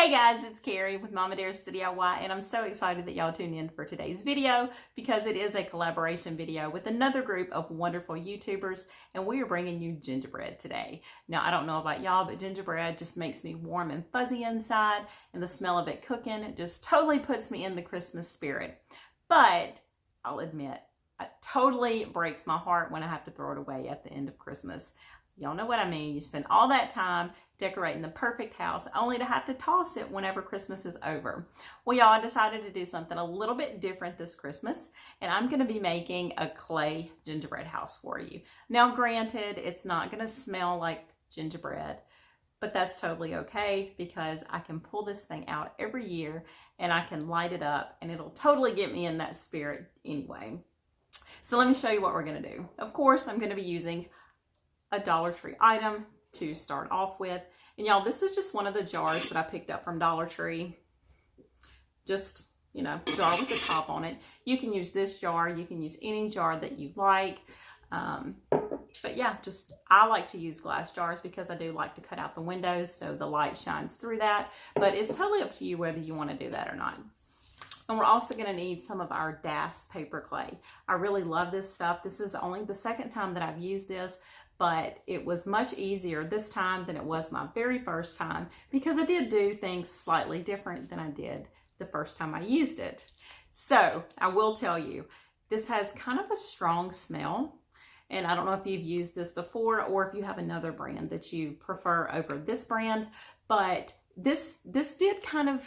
Hey guys, it's Carrie with Mama Dares to DIY, and I'm so excited that y'all tuned in for today's video because it is a collaboration video with another group of wonderful YouTubers, and we are bringing you gingerbread today. Now, I don't know about y'all, but gingerbread just makes me warm and fuzzy inside, and the smell of it cooking, it just totally puts me in the Christmas spirit. But I'll admit, it totally breaks my heart when I have to throw it away at the end of Christmas. Y'all know what I mean. You spend all that time decorating the perfect house only to have to toss it whenever Christmas is over. Well, y'all, I decided to do something a little bit different this Christmas, and I'm going to be making a clay gingerbread house for you. Now, granted, it's not going to smell like gingerbread, but that's totally okay because I can pull this thing out every year and I can light it up and it'll totally get me in that spirit anyway. So let me show you what we're going to do. Of course, I'm going to be using a Dollar Tree item to start off with. And y'all, this is just one of the jars that I picked up from Dollar Tree. Just, you know, jar with the top on it. You can use this jar. You can use any jar that you like. But yeah, I like to use glass jars because I do like to cut out the windows so the light shines through that. But it's totally up to you whether you want to do that or not. And we're also going to need some of our Das paper clay. I really love this stuff. This is only the second time that I've used this, but it was much easier this time than it was my very first time because I did do things slightly different than I did the first time I used it. So I will tell you, this has kind of a strong smell. And I don't know if you've used this before or if you have another brand that you prefer over this brand, but this did kind of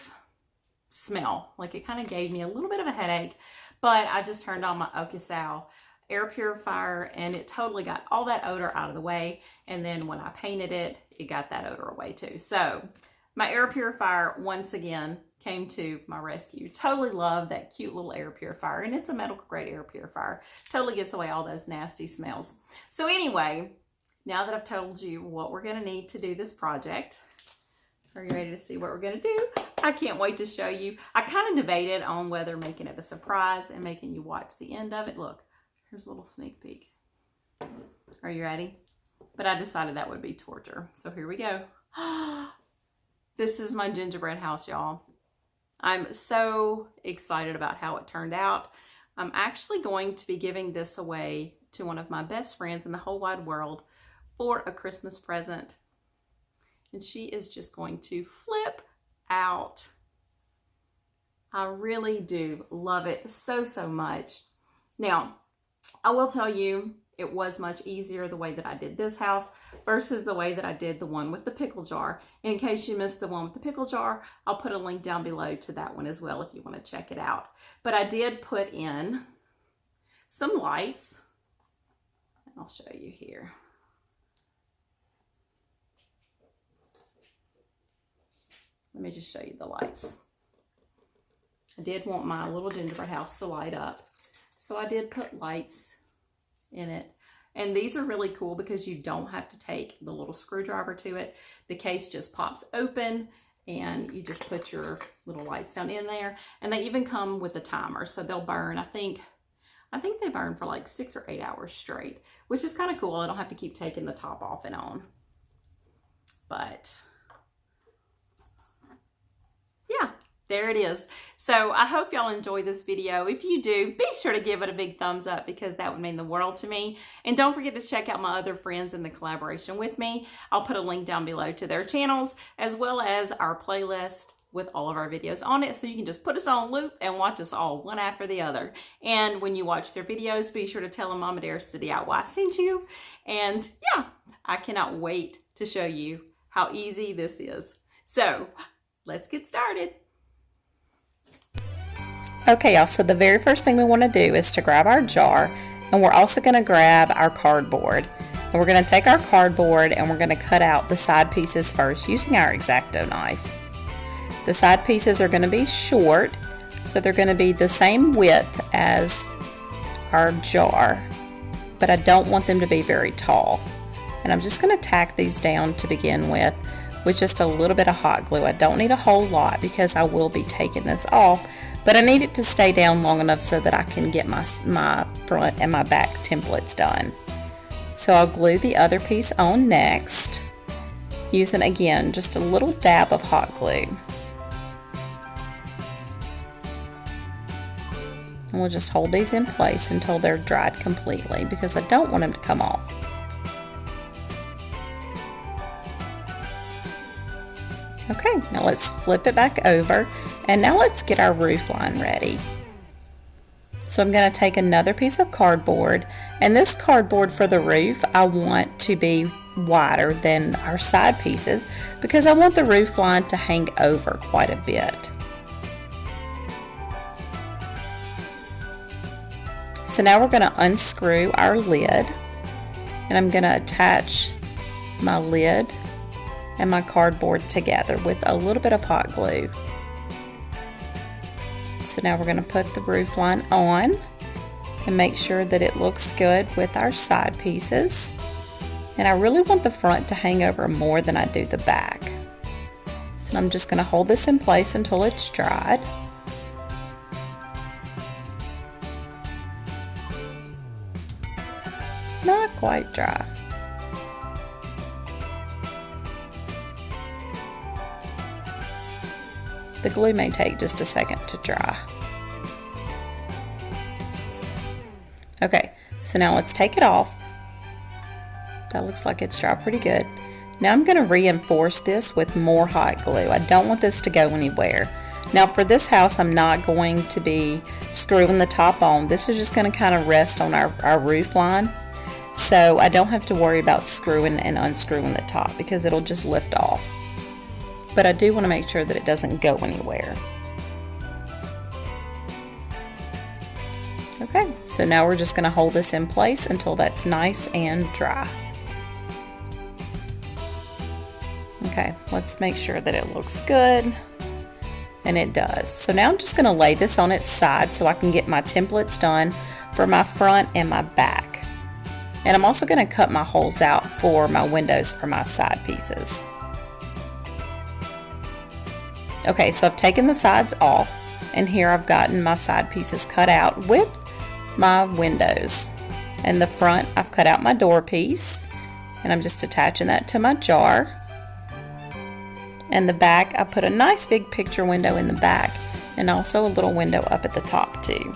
smell like it kind of gave me a little bit of a headache, but I just turned on my Okasal air purifier and it totally got all that odor out of the way. And then when I painted it, it got that odor away too. So my air purifier once again came to my rescue. Totally love that cute little air purifier, and it's a medical grade air purifier. Totally gets away all those nasty smells. So anyway, now that I've told you what we're going to need to do this project, are you ready to see what we're going to do? I can't wait to show you. I kind of debated on whether making it a surprise and making you watch the end of it. Look, here's a little sneak peek. Are you ready? But I decided that would be torture. So here we go. This is my gingerbread house, y'all. I'm so excited about how it turned out. I'm actually going to be giving this away to one of my best friends in the whole wide world for a Christmas present. And she is just going to flip out. I really do love it so, so much. Now, I will tell you, it was much easier the way that I did this house versus the way that I did the one with the pickle jar. In case you missed the one with the pickle jar, I'll put a link down below to that one as well if you want to check it out. But I did put in some lights. I'll show you here. Let me just show you the lights. I did want my little gingerbread house to light up, so I did put lights in it. And these are really cool because you don't have to take the little screwdriver to it. The case just pops open and you just put your little lights down in there. And they even come with a timer, so they'll burn. I think they burn for like 6 or 8 hours straight, which is kind of cool. I don't have to keep taking the top off and on. But yeah, there it is. So I hope y'all enjoy this video. If you do, be sure to give it a big thumbs up because that would mean the world to me. And don't forget to check out my other friends in the collaboration with me. I'll put a link down below to their channels as well as our playlist with all of our videos on it. So you can just put us on loop and watch us all one after the other. And when you watch their videos, be sure to tell them Mama Dares to DIY sent you. And yeah, I cannot wait to show you how easy this is. So let's get started. Okay, y'all, so the very first thing we want to do is to grab our jar, and we're also going to grab our cardboard. And we're going to take our cardboard and we're going to cut out the side pieces first using our X-Acto knife. The side pieces are going to be short, so they're going to be the same width as our jar, but I don't want them to be very tall. And I'm just going to tack these down to begin with just a little bit of hot glue. I don't need a whole lot because I will be taking this off, but I need it to stay down long enough so that I can get my front and my back templates done. So I'll glue the other piece on next using, again, just a little dab of hot glue. And we'll just hold these in place until they're dried completely because I don't want them to come off. Okay, now let's flip it back over, and now let's get our roof line ready. So I'm going to take another piece of cardboard, and this cardboard for the roof I want to be wider than our side pieces because I want the roof line to hang over quite a bit. So now we're going to unscrew our lid, and I'm going to attach my lid and my cardboard together with a little bit of hot glue. So now we're going to put the roof line on and make sure that it looks good with our side pieces. And I really want the front to hang over more than I do the back. So I'm just going to hold this in place until it's dried. Not quite dry. The glue may take just a second to dry. Okay, so now let's take it off. That looks like it's dry pretty good. Now I'm going to reinforce this with more hot glue. I don't want this to go anywhere. Now for this house, I'm not going to be screwing the top on. This is just going to kind of rest on our roof line. So I don't have to worry about screwing and unscrewing the top because it'll just lift off. But I do want to make sure that it doesn't go anywhere. Okay, so now we're just going to hold this in place until that's nice and dry. Okay, let's make sure that it looks good. And it does. So now I'm just going to lay this on its side so I can get my templates done for my front and my back. And I'm also going to cut my holes out for my windows for my side pieces. Okay, so I've taken the sides off, and here I've gotten my side pieces cut out with my windows. And the front, I've cut out my door piece, and I'm just attaching that to my jar. And the back, I put a nice big picture window in the back, and also a little window up at the top too.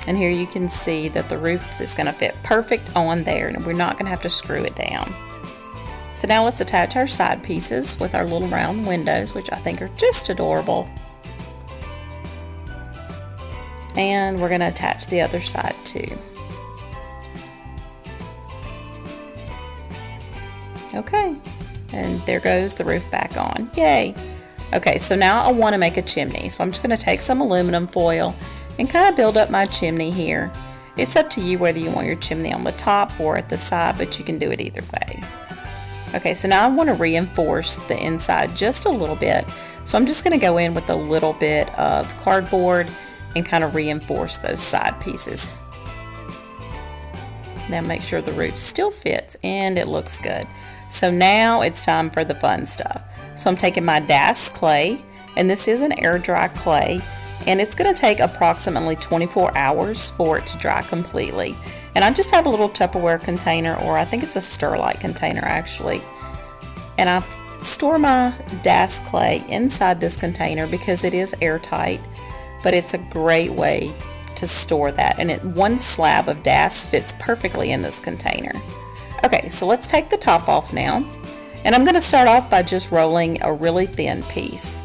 And here you can see that the roof is going to fit perfect on there, and we're not going to have to screw it down. So now let's attach our side pieces with our little round windows, which I think are just adorable. And we're going to attach the other side too. Okay, and there goes the roof back on. Yay! Okay, so now I want to make a chimney. So I'm just going to take some aluminum foil and kind of build up my chimney here. It's up to you whether you want your chimney on the top or at the side, but you can do it either way. Okay, so now I want to reinforce the inside just a little bit. So I'm just going to go in with a little bit of cardboard and kind of reinforce those side pieces. Now make sure the roof still fits and it looks good. So now it's time for the fun stuff. So I'm taking my DAS clay, and this is an air dry clay, and it's going to take approximately 24 hours for it to dry completely. And I just have a little Tupperware container, or I think it's a Sterlite container actually. And I store my DAS clay inside this container because it is airtight, but it's a great way to store that. And one slab of DAS fits perfectly in this container. Okay, so let's take the top off now. And I'm going to start off by just rolling a really thin piece.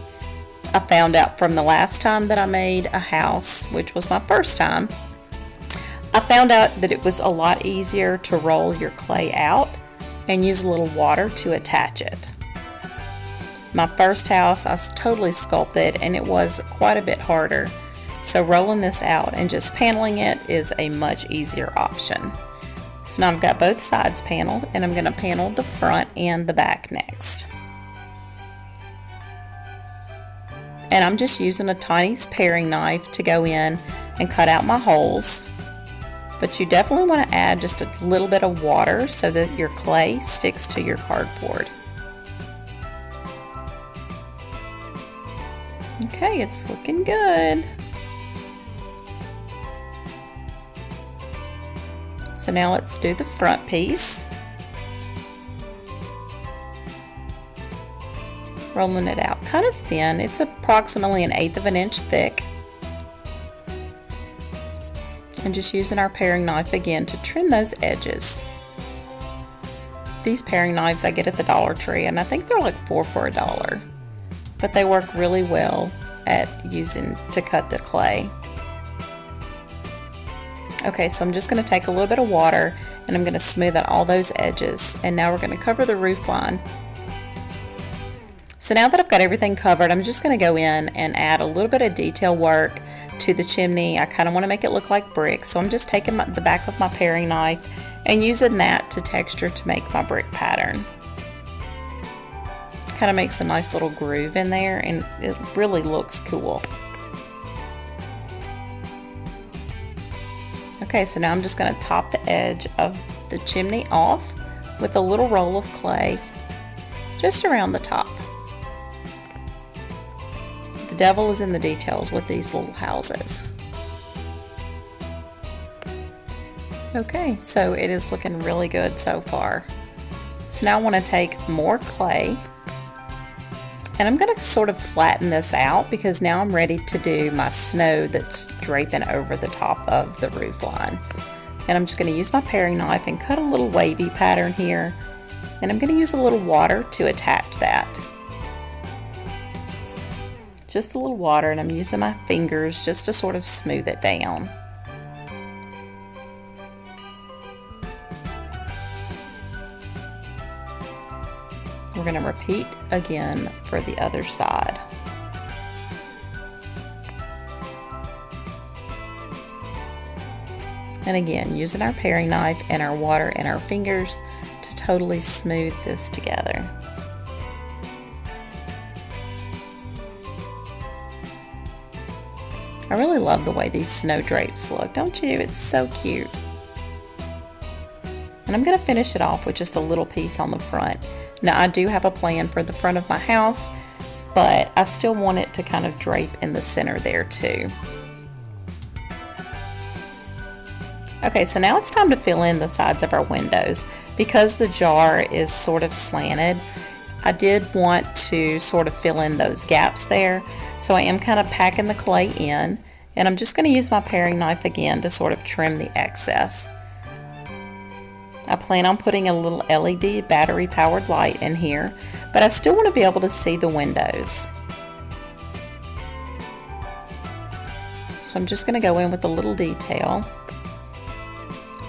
I found out from the last time that I made a house, which was my first time, I found out that it was a lot easier to roll your clay out and use a little water to attach it. My first house, I totally sculpted, and it was quite a bit harder. So rolling this out and just paneling it is a much easier option. So now I've got both sides paneled, and I'm going to panel the front and the back next. And I'm just using a tiny paring knife to go in and cut out my holes. But you definitely want to add just a little bit of water so that your clay sticks to your cardboard. Okay, it's looking good. So now let's do the front piece. Rolling it out kind of thin. It's approximately 1/8 of an inch thick. And just using our paring knife again to trim those edges. These paring knives I get at the Dollar Tree, and I think they're like 4 for $1, but they work really well at using to cut the clay. Okay, so I'm just going to take a little bit of water and I'm going to smooth out all those edges, and now we're going to cover the roof line. So now that I've got everything covered, I'm just going to go in and add a little bit of detail work to the chimney. I kind of want to make it look like brick, so I'm just taking the back of my paring knife and using that to texture to make my brick pattern. It kind of makes a nice little groove in there, and it really looks cool. Okay, so now I'm just going to top the edge of the chimney off with a little roll of clay just around the top. The devil is in the details with these little houses. Okay, so it is looking really good so far. So now I want to take more clay, and I'm going to sort of flatten this out because now I'm ready to do my snow that's draping over the top of the roof line. And I'm just going to use my paring knife and cut a little wavy pattern here, and I'm going to use a little water to attach that. Just a little water, and I'm using my fingers just to sort of smooth it down. We're going to repeat again for the other side. And again, using our paring knife and our water and our fingers to totally smooth this together. I really love the way these snow drapes look, don't you? It's so cute. And I'm going to finish it off with just a little piece on the front. Now I do have a plan for the front of my house, but I still want it to kind of drape in the center there too. Okay, so now it's time to fill in the sides of our windows. Because the jar is sort of slanted, I did want to sort of fill in those gaps there. So I am kind of packing the clay in, and I'm just going to use my paring knife again to sort of trim the excess. I plan on putting a little LED battery powered light in here, but I still want to be able to see the windows. So I'm just going to go in with a little detail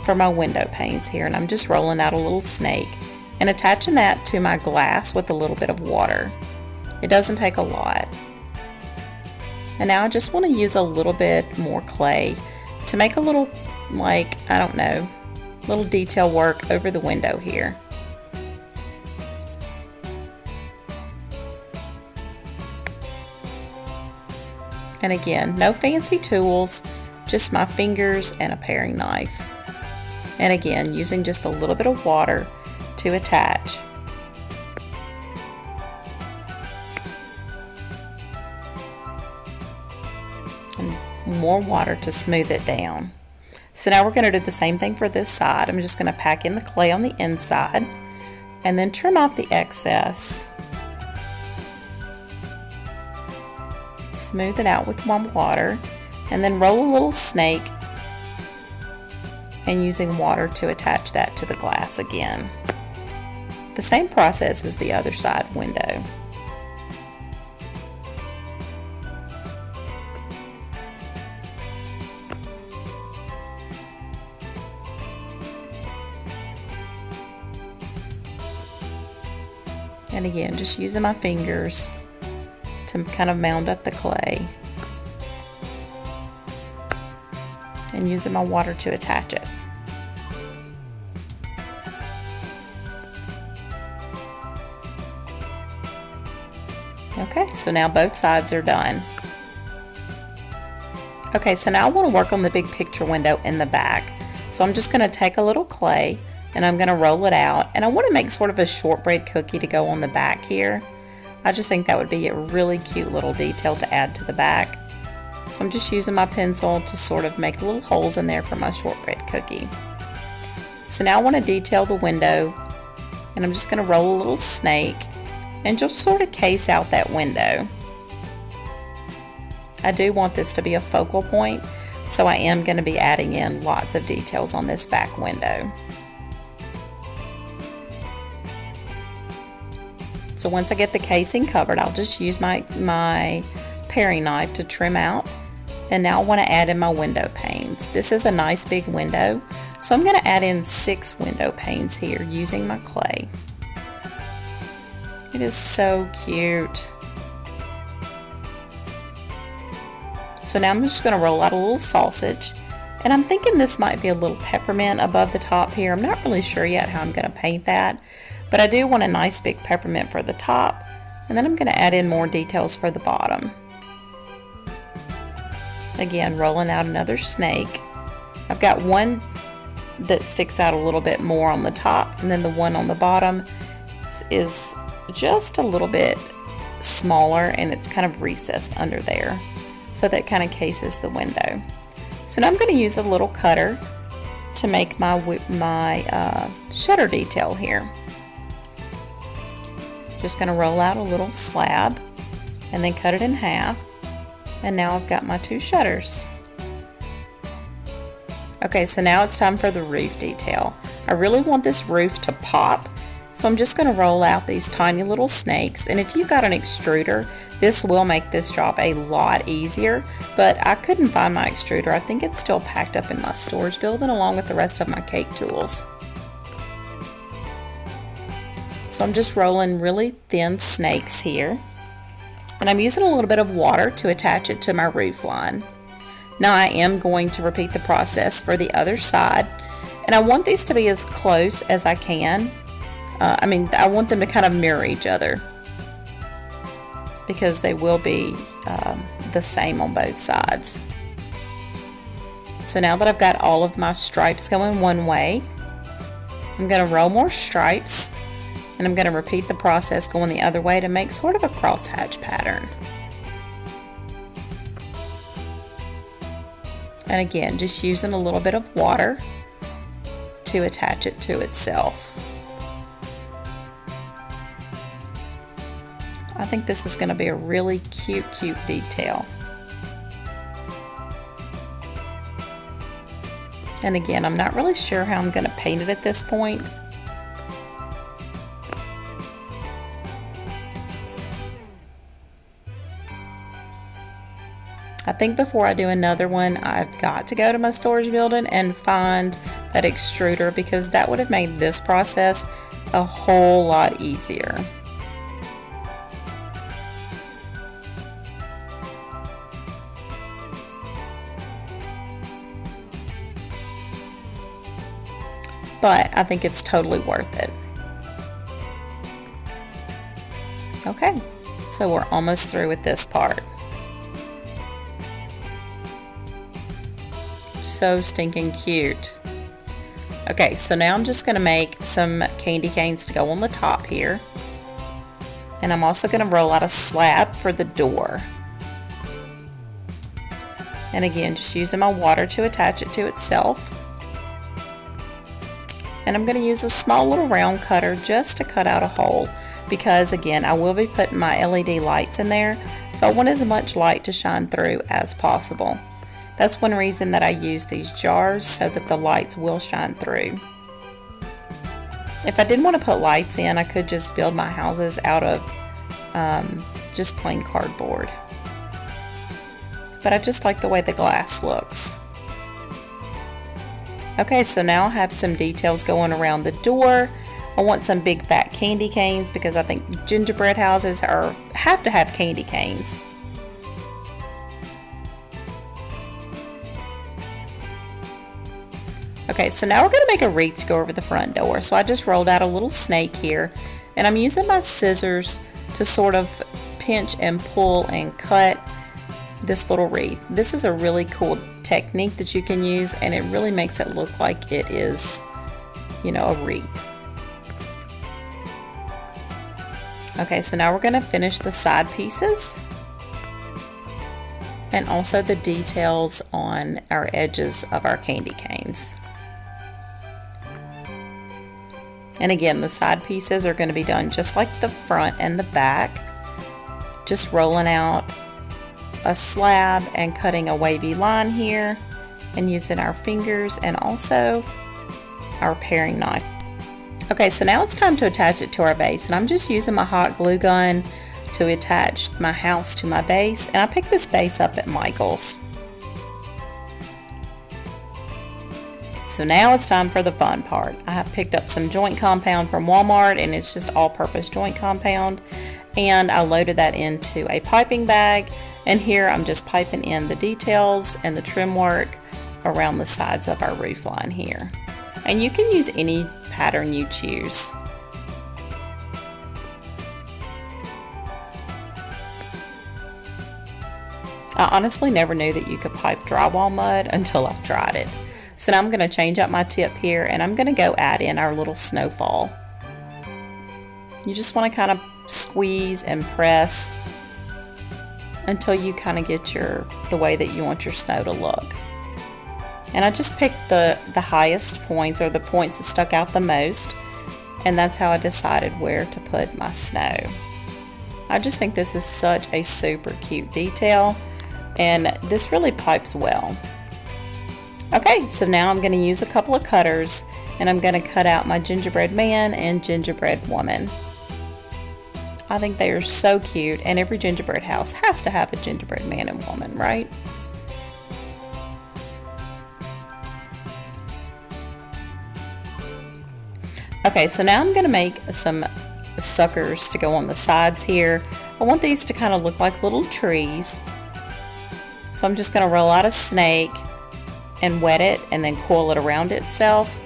for my window panes here, and I'm just rolling out a little snake and attaching that to my glass with a little bit of water. It doesn't take a lot. And now I just want to use a little bit more clay to make a little, like, I don't know, little detail work over the window here. And again, no fancy tools, just my fingers and a paring knife. And again, using just a little bit of water to attach. And more water to smooth it down. So now we're going to do the same thing for this side. I'm just going to pack in the clay on the inside and then trim off the excess. Smooth it out with my water and then roll a little snake and using water to attach that to the glass again. The same process as the other side window. And again, just using my fingers to kind of mound up the clay and using my water to attach it. Okay, so now both sides are done. Okay, so now I want to work on the big picture window in the back. So I'm just going to take a little clay and I'm going to roll it out, and I want to make sort of a shortbread cookie to go on the back here. I just think that would be a really cute little detail to add to the back. So I'm just using my pencil to sort of make little holes in there for my shortbread cookie. So now I want to detail the window, and I'm just going to roll a little snake and just sort of case out that window. I do want this to be a focal point, So I am going to be adding in lots of details on this back window. So once I get the casing covered, I'll just use my paring knife to trim out. And now I want to add in my window panes. This is a nice big window, so I'm going to add in 6 window panes here using my clay. It is so cute. So now I'm just going to roll out a little sausage, and I'm thinking this might be a little peppermint above the top here. I'm not really sure yet how I'm going to paint that, but I do want a nice big peppermint for the top, and then I'm going to add in more details for the bottom. Again, rolling out another snake. I've got one that sticks out a little bit more on the top, and then the one on the bottom is just a little bit smaller, and it's kind of recessed under there, so that kind of cases the window. So now I'm going to use a little cutter to make my shutter detail here. Just going to roll out a little slab and then cut it in half. And now I've got my 2 shutters. Okay, so now it's time for the roof detail. I really want this roof to pop, so I'm just going to roll out these tiny little snakes. And if you've got an extruder, this will make this job a lot easier, but I couldn't find my extruder. I think it's still packed up in my storage building along with the rest of my cake tools. So I'm just rolling really thin snakes here. And I'm using a little bit of water to attach it to my roof line. Now I am going to repeat the process for the other side, and I want these to be as close as I can. I want them to kind of mirror each other because they will be the same on both sides. So now that I've got all of my stripes going one way, I'm going to roll more stripes. And I'm going to repeat the process going the other way to make sort of a crosshatch pattern. And again, just using a little bit of water to attach it to itself. I think this is going to be a really cute detail. And again, I'm not really sure how I'm going to paint it at this point. I think before I do another one, I've got to go to my storage building and find that extruder, because that would have made this process a whole lot easier. But I think it's totally worth it. Okay, so we're almost through with this part. So stinking cute. Okay, so now I'm just going to make some candy canes to go on the top here. And I'm also going to roll out a slab for the door. And again, just using my water to attach it to itself. And I'm going to use a small little round cutter just to cut out a hole, because again, I will be putting my LED lights in there, so I want as much light to shine through as possible. That's one reason that I use these jars, so that the lights will shine through. If I didn't want to put lights in, I could just build my houses out of just plain cardboard. But I just like the way the glass looks. Okay, so now I have some details going around the door. I want some big fat candy canes, because I think gingerbread houses have to have candy canes. Okay, so now we're going to make a wreath to go over the front door. So I just rolled out a little snake here, and I'm using my scissors to sort of pinch and pull and cut this little wreath. This is a really cool technique that you can use, and it really makes it look like it is, you know, a wreath. Okay, so now we're going to finish the side pieces and also the details on our edges of our candy canes. And again, the side pieces are going to be done just like the front and the back, just rolling out a slab and cutting a wavy line here, and using our fingers and also our paring knife. Okay, so now it's time to attach it to our base, and I'm just using my hot glue gun to attach my house to my base, and I picked this base up at Michael's. So now it's time for the fun part. I have picked up some joint compound from Walmart, and it's just all-purpose joint compound, and I loaded that into a piping bag, and here I'm just piping in the details and the trim work around the sides of our roof line here. And you can use any pattern you choose. I honestly never knew that you could pipe drywall mud until I tried it. So now I'm going to change up my tip here, and I'm going to go add in our little snowfall. You just want to kind of squeeze and press until you kind of get the way that you want your snow to look. And I just picked the highest points, or the points that stuck out the most, and that's how I decided where to put my snow. I just think this is such a super cute detail, and this really pipes well. Okay, so now I'm going to use a couple of cutters, and I'm going to cut out my gingerbread man and gingerbread woman. I think they are so cute, and every gingerbread house has to have a gingerbread man and woman, right? Okay, so now I'm going to make some suckers to go on the sides here. I want these to kind of look like little trees. So I'm just going to roll out a snake and wet it and then coil it around itself,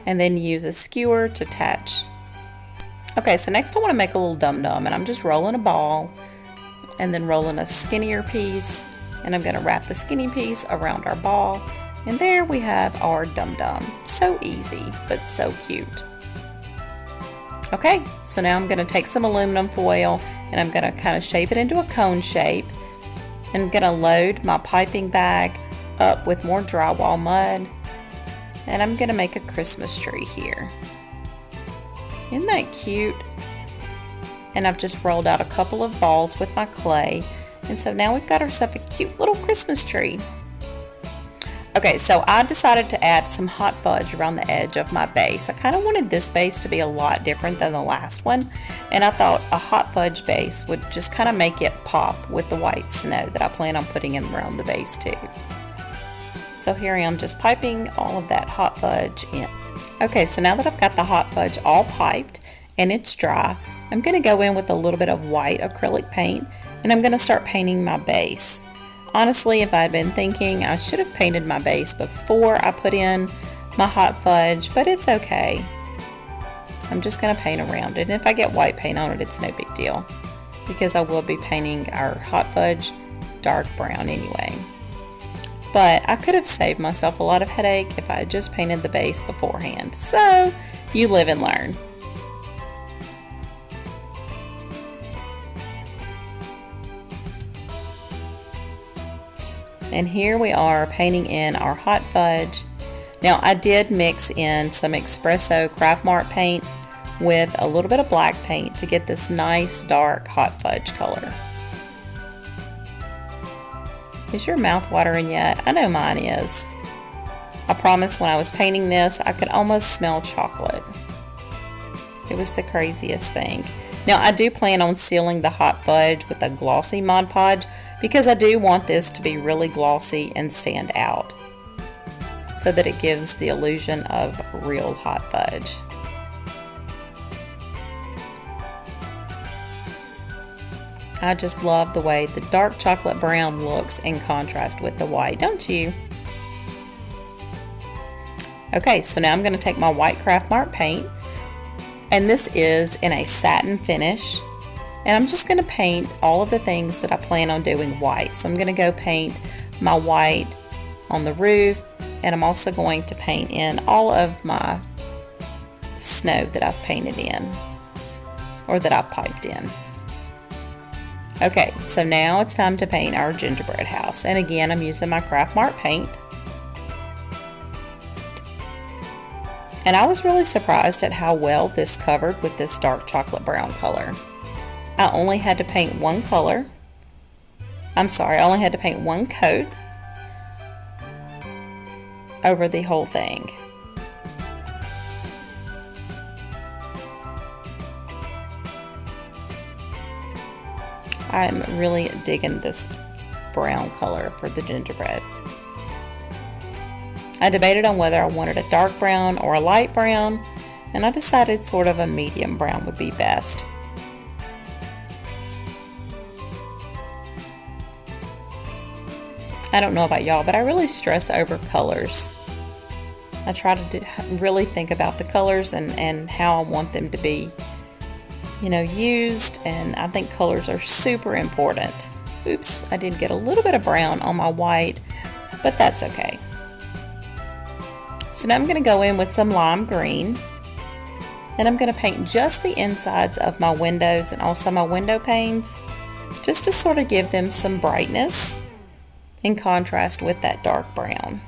and then use a skewer to attach. Okay, so next I want to make a little dum-dum, and I'm just rolling a ball and then rolling a skinnier piece, and I'm going to wrap the skinny piece around our ball, and there we have our dum-dum. So easy, but so cute. Okay, so now I'm going to take some aluminum foil, and I'm going to kind of shape it into a cone shape, and I'm going to load my piping bag up with more drywall mud, and I'm going to make a Christmas tree here. Isn't that cute? And I've just rolled out a couple of balls with my clay, and so now we've got ourselves a cute little Christmas tree. Okay, so I decided to add some hot fudge around the edge of my base. I kind of wanted this base to be a lot different than the last one, and I thought a hot fudge base would just kind of make it pop with the white snow that I plan on putting in around the base too. So here I am just piping all of that hot fudge in. Okay, so now that I've got the hot fudge all piped and it's dry, I'm going to go in with a little bit of white acrylic paint, and I'm going to start painting my base. Honestly, if I had been thinking, I should have painted my base before I put in my hot fudge, but it's okay. I'm just going to paint around it, and if I get white paint on it, it's no big deal, because I will be painting our hot fudge dark brown anyway. But I could have saved myself a lot of headache if I had just painted the base beforehand. So, you live and learn. And here we are painting in our hot fudge. Now I did mix in some espresso craft mark paint with a little bit of black paint to get this nice dark hot fudge color. Is your mouth watering yet? I know mine is. I promise when I was painting this, I could almost smell chocolate. It was the craziest thing. Now I do plan on sealing the hot fudge with a glossy Mod Podge because I do want this to be really glossy and stand out, so that it gives the illusion of real hot fudge. I just love the way the dark chocolate brown looks in contrast with the white, don't you? Okay, so now I'm going to take my white craft mark paint, and this is in a satin finish, and I'm just going to paint all of the things that I plan on doing white. So I'm going to go paint my white on the roof, and I'm also going to paint in all of my snow that I've painted in, or that I've piped in. Okay, so now it's time to paint our gingerbread house, and again I'm using my craft mark paint. And I was really surprised at how well this covered with this dark chocolate brown color. I only had to paint one color. I only had to paint one coat. over the whole thing. I'm really digging this brown color for the gingerbread. I debated on whether I wanted a dark brown or a light brown, and I decided sort of a medium brown would be best. I don't know about y'all, but I really stress over colors. I try to really think about the colors and how I want them to be, you know, used, and I think colors are super important. Oops, I did get a little bit of brown on my white, but that's okay. So now I'm going to go in with some lime green, and I'm going to paint just the insides of my windows and also my window panes, just to sort of give them some brightness in contrast with that dark brown.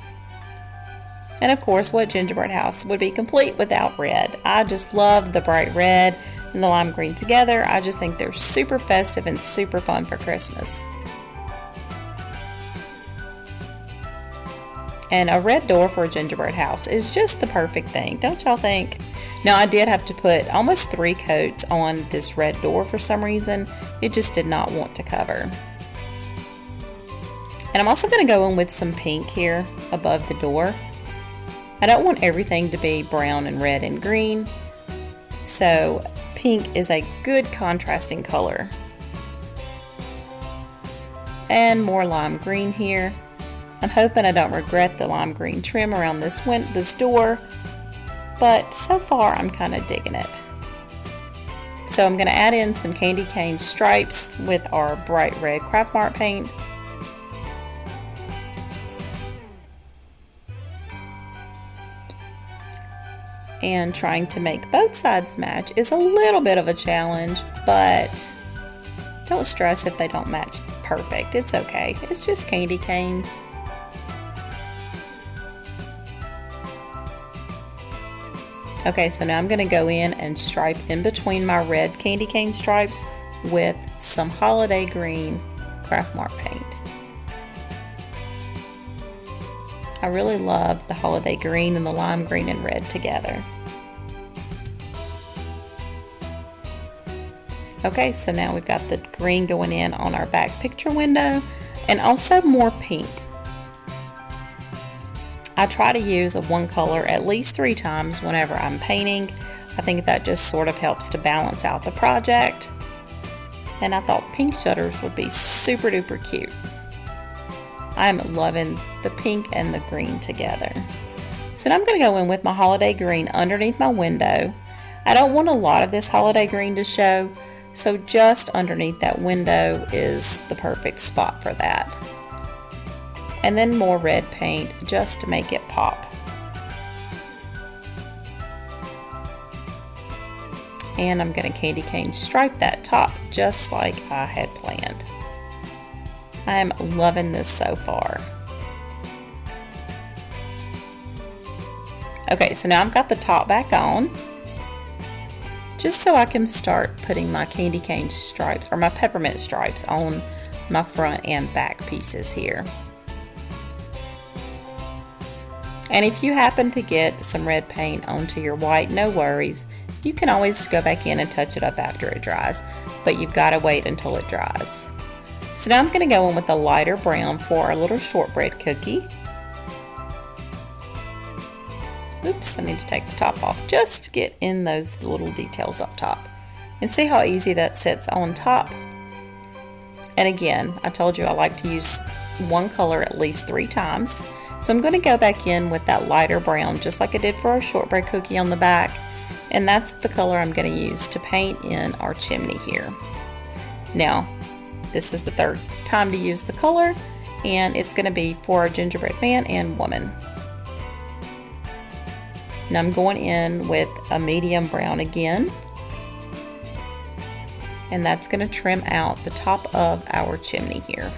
And of course, what gingerbread house would be complete without red? I just love the bright red and the lime green together. I just think they're super festive and super fun for Christmas. And a red door for a gingerbread house is just the perfect thing, don't y'all think? Now, I did have to put almost 3 coats on this red door for some reason. It just did not want to cover. And I'm also going to go in with some pink here above the door. I don't want everything to be brown and red and green, so pink is a good contrasting color. And more lime green here. I'm hoping I don't regret the lime green trim around this door, but so far I'm kind of digging it. So I'm going to add in some candy cane stripes with our bright red craft mark paint. And trying to make both sides match is a little bit of a challenge, but don't stress if they don't match perfect. It's okay. It's just candy canes. Okay, so now I'm going to go in and stripe in between my red candy cane stripes with some holiday green craft mark paint. I really love the holiday green and the lime green and red together. Okay, so now we've got the green going in on our back picture window and also more pink. I try to use one color at least 3 times whenever I'm painting. I think that just sort of helps to balance out the project. And I thought pink shutters would be super duper cute. I'm loving the pink and the green together. So now I'm going to go in with my holiday green underneath my window. I don't want a lot of this holiday green to show, so just underneath that window is the perfect spot for that. And then more red paint just to make it pop. And I'm going to candy cane stripe that top just like I had planned. I'm loving this so far. Okay, so now I've got the top back on, just so I can start putting my candy cane stripes or my peppermint stripes on my front and back pieces here. And if you happen to get some red paint onto your white, no worries. You can always go back in and touch it up after it dries, but you've got to wait until it dries. So now I'm going to go in with a lighter brown for our little shortbread cookie. Oops, I need to take the top off just to get in those little details up top. And see how easy that sits on top? And again, I told you I like to use one color at least 3 times. So I'm going to go back in with that lighter brown just like I did for our shortbread cookie on the back. And that's the color I'm going to use to paint in our chimney here. Now, this is the 3rd time to use the color, and it's going to be for our gingerbread man and woman. Now I'm going in with a medium brown again, and that's going to trim out the top of our chimney here.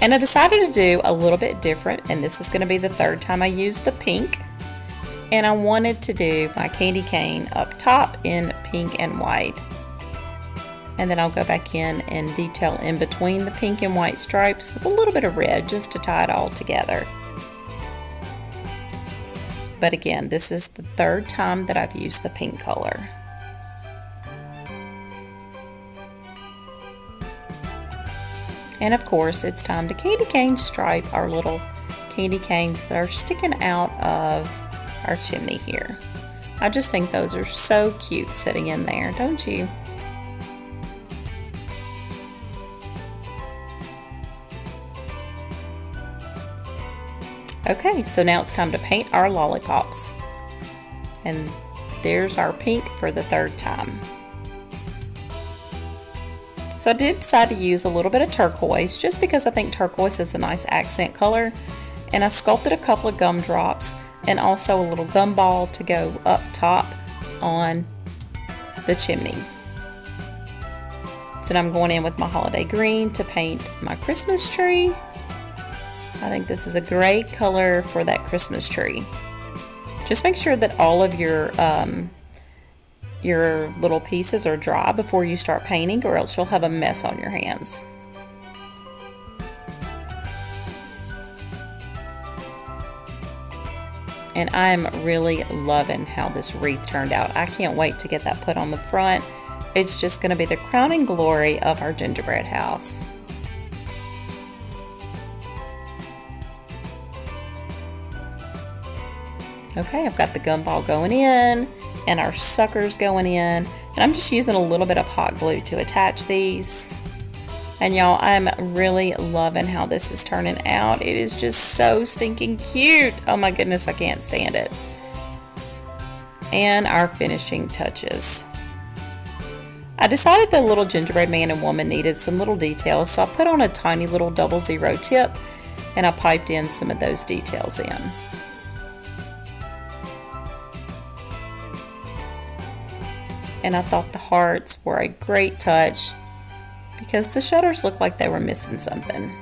And I decided to do a little bit different, and this is going to be the 3rd time I used the pink. And I wanted to do my candy cane up top in pink and white. And then I'll go back in and detail in between the pink and white stripes with a little bit of red just to tie it all together. But again, this is the third time that I've used the pink color. And of course, it's time to candy cane stripe our little candy canes that are sticking out of our chimney here. I just think those are so cute sitting in there, don't you? Okay, so now it's time to paint our lollipops. And there's our pink for the third time. So I did decide to use a little bit of turquoise just because I think turquoise is a nice accent color. And I sculpted a couple of gumdrops and also a little gumball to go up top on the chimney. So now I'm going in with my holiday green to paint my Christmas tree. I think this is a great color for that Christmas tree. Just make sure that all of your little pieces are dry before you start painting, or else you'll have a mess on your hands. And I'm really loving how this wreath turned out. I can't wait to get that put on the front. It's just going to be the crowning glory of our gingerbread house. Okay, I've got the gumball going in and our suckers going in, and I'm just using a little bit of hot glue to attach these. And y'all, I'm really loving how this is turning out. It is just so stinking cute. Oh my goodness, I can't stand it. And our finishing touches. I decided the little gingerbread man and woman needed some little details, so I put on a tiny little 00 tip and I piped in some of those details in. And I thought the hearts were a great touch because the shutters looked like they were missing something.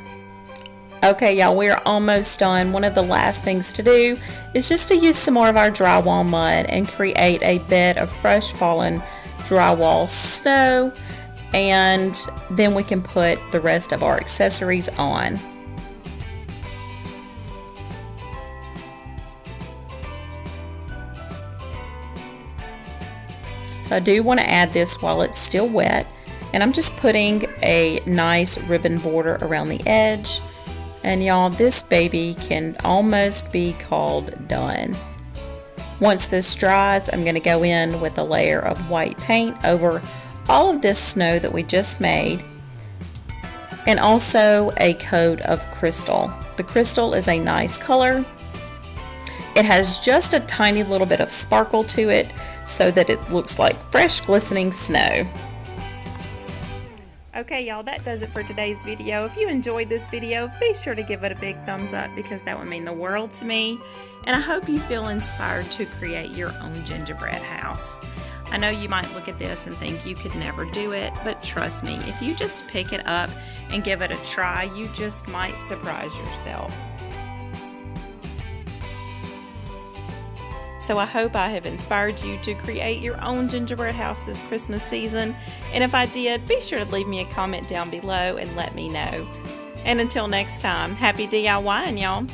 Okay, y'all, we are almost done. One of the last things to do is just to use some more of our drywall mud and create a bed of fresh fallen drywall snow, and then we can put the rest of our accessories on. So I do want to add this while it's still wet, and I'm just putting a nice ribbon border around the edge. And y'all, this baby can almost be called done. Once this dries, I'm going to go in with a layer of white paint over all of this snow that we just made, and also a coat of crystal. The crystal is a nice color. It has just a tiny little bit of sparkle to it so that it looks like fresh glistening snow. Okay, y'all, that does it for today's video. If you enjoyed this video, be sure to give it a big thumbs up because that would mean the world to me. And I hope you feel inspired to create your own gingerbread house. I know you might look at this and think you could never do it, but trust me, if you just pick it up and give it a try, you just might surprise yourself. So I hope I have inspired you to create your own gingerbread house this Christmas season. And if I did, be sure to leave me a comment down below and let me know. And until next time, happy DIYing, y'all.